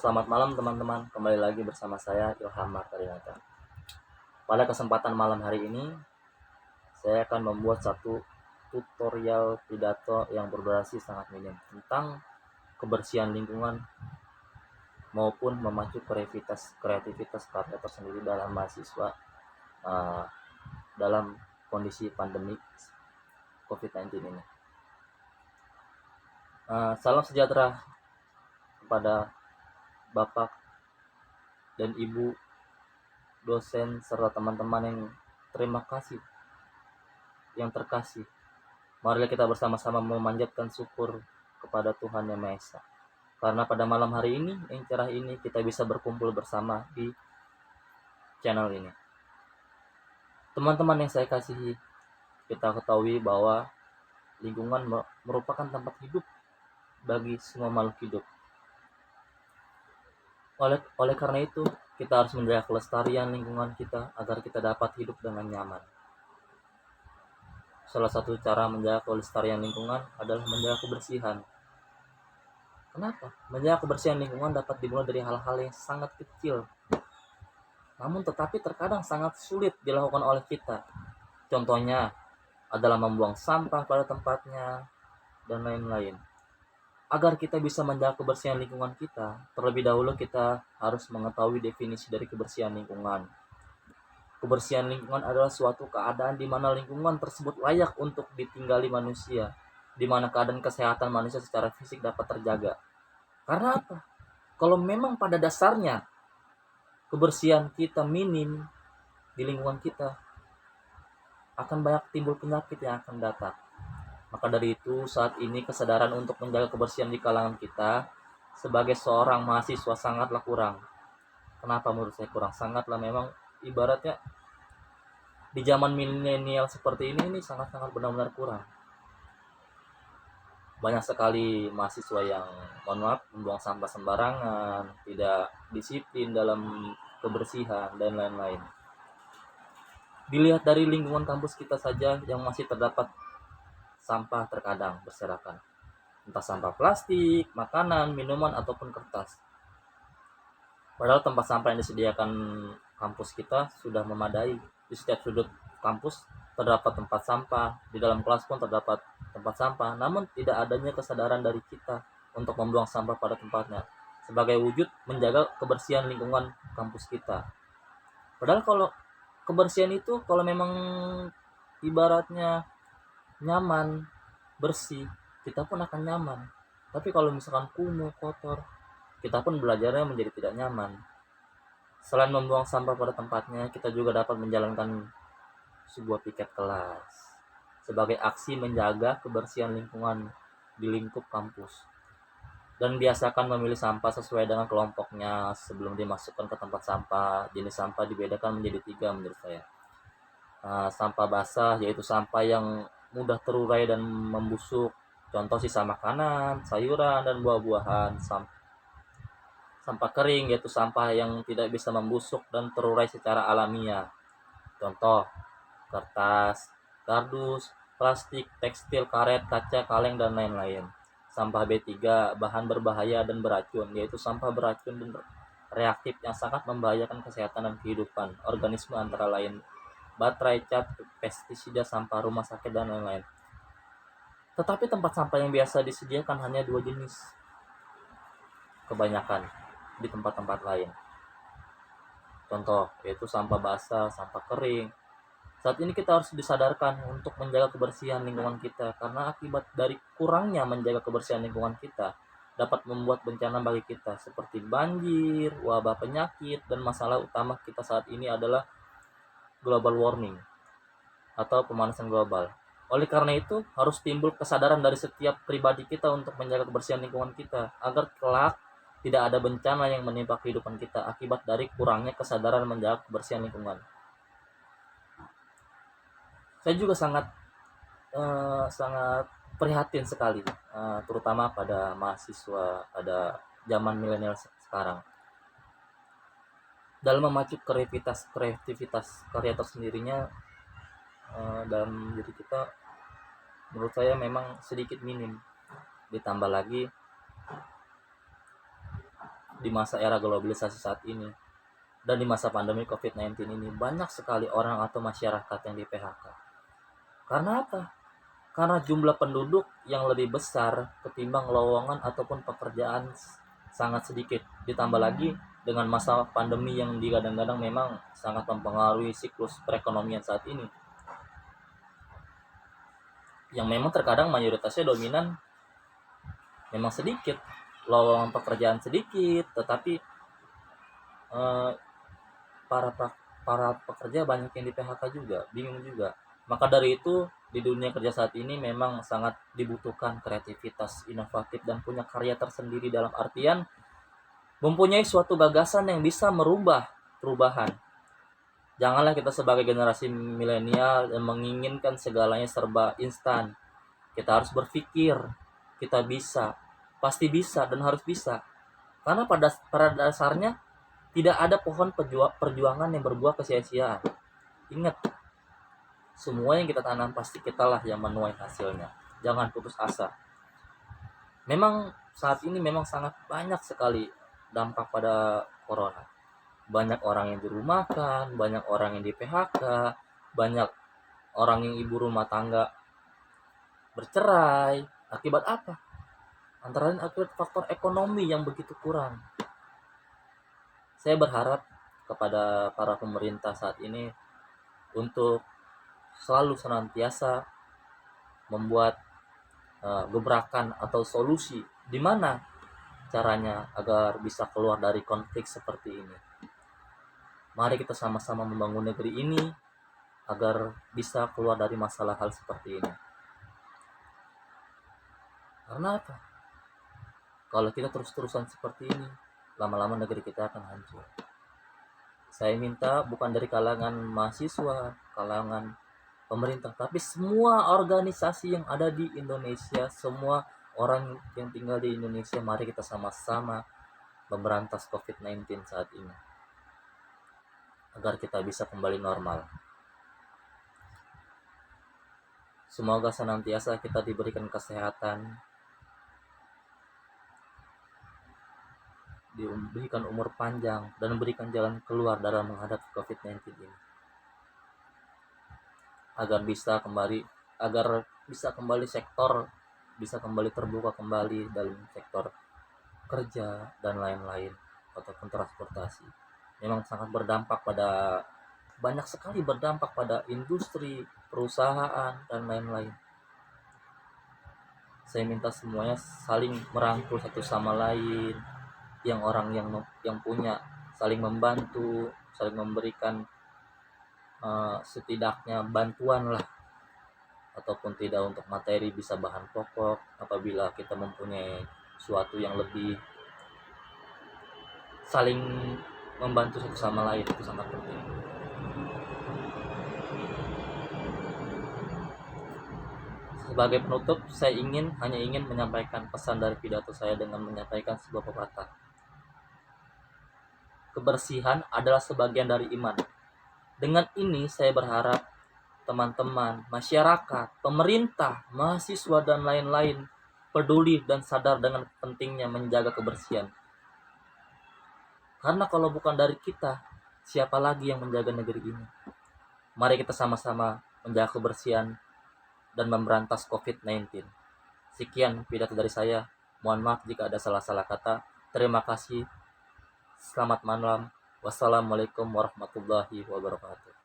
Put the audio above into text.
Selamat malam teman-teman, kembali lagi bersama saya Ilham Martarinata. Pada kesempatan malam hari ini, saya akan membuat satu tutorial pidato yang berdurasi sangat minim tentang kebersihan lingkungan maupun memacu kreativitas karya tersendiri dalam mahasiswa uh, dalam kondisi pandemi COVID-19 ini. Salam sejahtera kepada Bapak dan Ibu dosen serta teman-teman yang terima kasih yang terkasih. Marilah kita bersama-sama memanjatkan syukur kepada Tuhan Yang Maha Esa. Karena pada malam hari ini, yang cerah ini, kita bisa berkumpul bersama di channel ini. Teman-teman yang saya kasihi, kita ketahui bahwa lingkungan merupakan tempat hidup bagi semua makhluk hidup. Oleh karena itu, kita harus menjaga kelestarian lingkungan kita agar kita dapat hidup dengan nyaman. Salah satu cara menjaga kelestarian lingkungan adalah menjaga kebersihan. Kenapa? Menjaga kebersihan lingkungan dapat dimulai dari hal-hal yang sangat kecil, namun tetapi terkadang sangat sulit dilakukan oleh kita. Contohnya adalah membuang sampah pada tempatnya dan lain-lain. Agar kita bisa menjaga kebersihan lingkungan kita, terlebih dahulu kita harus mengetahui definisi dari kebersihan lingkungan. Kebersihan lingkungan adalah suatu keadaan di mana lingkungan tersebut layak untuk ditinggali manusia, di mana keadaan kesehatan manusia secara fisik dapat terjaga. Karena apa? Kalau memang pada dasarnya kebersihan kita minim di lingkungan kita, akan banyak timbul penyakit yang akan datang. Maka dari itu, saat ini kesadaran untuk menjaga kebersihan di kalangan kita sebagai seorang mahasiswa sangatlah kurang. Kenapa menurut saya kurang? Sangatlah, memang ibaratnya di zaman milenial seperti ini sangat-sangat benar-benar kurang. Banyak sekali mahasiswa yang, mohon maaf, membuang sampah sembarangan, tidak disiplin dalam kebersihan, dan lain-lain. Dilihat dari lingkungan kampus kita saja yang masih terdapat sampah terkadang berserakan. Entah sampah plastik, makanan, minuman, ataupun kertas. Padahal tempat sampah yang disediakan kampus kita sudah memadai. Di setiap sudut kampus terdapat tempat sampah, di dalam kelas pun terdapat tempat sampah. Namun tidak adanya kesadaran dari kita untuk membuang sampah pada tempatnya, sebagai wujud menjaga kebersihan lingkungan kampus kita. Padahal kalau kebersihan itu kalau memang ibaratnya nyaman, bersih, kita pun akan nyaman. Tapi kalau misalkan kumuh, kotor, kita pun belajarnya menjadi tidak nyaman. Selain membuang sampah pada tempatnya, kita juga dapat menjalankan sebuah piket kelas sebagai aksi menjaga kebersihan lingkungan di lingkup kampus. Dan biasakan memilih sampah sesuai dengan kelompoknya sebelum dimasukkan ke tempat sampah. Jenis sampah dibedakan menjadi 3 menurut saya. Sampah basah, yaitu sampah yang mudah terurai dan membusuk, contoh sisa makanan, sayuran, dan buah-buahan. Sampah kering, yaitu sampah yang tidak bisa membusuk dan terurai secara alamiah, contoh kertas, kardus, plastik, tekstil, karet, kaca, kaleng, dan lain-lain. Sampah B3, bahan berbahaya dan beracun, yaitu sampah beracun dan reaktif yang sangat membahayakan kesehatan dan kehidupan organisme, antara lain baterai, cat, pestisida, sampah rumah sakit, dan lain-lain. Tetapi tempat sampah yang biasa disediakan hanya 2 jenis kebanyakan di tempat-tempat lain. Contoh yaitu sampah basah, sampah kering. Saat ini kita harus disadarkan untuk menjaga kebersihan lingkungan kita, karena akibat dari kurangnya menjaga kebersihan lingkungan kita dapat membuat bencana bagi kita seperti banjir, wabah penyakit, dan masalah utama kita saat ini adalah global warming atau pemanasan global. Oleh karena itu, harus timbul kesadaran dari setiap pribadi kita untuk menjaga kebersihan lingkungan kita, agar kelak tidak ada bencana yang menimpa kehidupan kita akibat dari kurangnya kesadaran menjaga kebersihan lingkungan. Saya juga sangat prihatin sekali, terutama pada mahasiswa pada zaman milenial sekarang, dalam memacu kreativitas karya tersendirinya dalam diri kita. Menurut saya memang sedikit minim. Ditambah lagi di masa era globalisasi saat ini dan di masa pandemi COVID-19 ini banyak sekali orang atau masyarakat yang di PHK. Karena apa? Karena jumlah penduduk yang lebih besar ketimbang lowongan ataupun pekerjaan sangat sedikit. Ditambah lagi dengan masa pandemi yang digadang-gadang memang sangat mempengaruhi siklus perekonomian saat ini. Yang memang terkadang mayoritasnya dominan memang sedikit, lowongan pekerjaan sedikit, tetapi eh, para pekerja banyak yang di PHK juga, bingung juga. Maka dari itu di dunia kerja saat ini memang sangat dibutuhkan kreativitas, inovatif, dan punya karya tersendiri dalam artian mempunyai suatu gagasan yang bisa merubah perubahan. Janganlah kita sebagai generasi milenial yang menginginkan segalanya serba instan. Kita harus berpikir, kita bisa, pasti bisa dan harus bisa. Karena pada dasarnya tidak ada pohon perjuangan yang berbuah kesia-siaan. Ingat, semua yang kita tanam pasti kitalah yang menuai hasilnya. Jangan putus asa. Memang saat ini memang sangat banyak sekali dampak pada corona. Banyak orang yang dirumahkan, banyak orang yang di PHK, banyak orang yang ibu rumah tangga bercerai. Akibat apa? Antara lain akibat faktor ekonomi yang begitu kurang. Saya berharap kepada para pemerintah saat ini untuk selalu senantiasa membuat gebrakan atau solusi di mana caranya agar bisa keluar dari konflik seperti ini. Mari kita sama-sama membangun negeri ini agar bisa keluar dari masalah hal seperti ini. Karena apa? Kalau kita terus-terusan seperti ini, lama-lama negeri kita akan hancur. Saya minta bukan dari kalangan mahasiswa, kalangan pemerintah, tapi semua organisasi yang ada di Indonesia, semua orang yang tinggal di Indonesia, mari kita sama-sama memberantas COVID-19 saat ini agar kita bisa kembali normal. Semoga senantiasa kita diberikan kesehatan, diberikan umur panjang, dan memberikan jalan keluar dalam menghadapi COVID-19 ini. Agar bisa kembali sektor, bisa kembali terbuka kembali dalam sektor kerja dan lain-lain ataupun transportasi. Memang sangat berdampak pada banyak sekali berdampak pada industri, perusahaan dan lain-lain. Saya minta semuanya saling merangkul satu sama lain, yang orang yang punya saling membantu, saling memberikan setidaknya bantuan lah, ataupun tidak untuk materi bisa bahan pokok. Apabila kita mempunyai suatu yang lebih, saling membantu satu sama lain itu sangat penting. Sebagai penutup, saya hanya ingin menyampaikan pesan dari pidato saya dengan menyampaikan sebuah pepatah. Kebersihan adalah sebagian dari iman. Dengan ini saya berharap teman-teman, masyarakat, pemerintah, mahasiswa dan lain-lain peduli dan sadar dengan pentingnya menjaga kebersihan. Karena kalau bukan dari kita, siapa lagi yang menjaga negeri ini? Mari kita sama-sama menjaga kebersihan dan memberantas COVID-19. Sekian pidato dari saya. Mohon maaf jika ada salah-salah kata. Terima kasih. Selamat malam. Wassalamualaikum warahmatullahi wabarakatuh.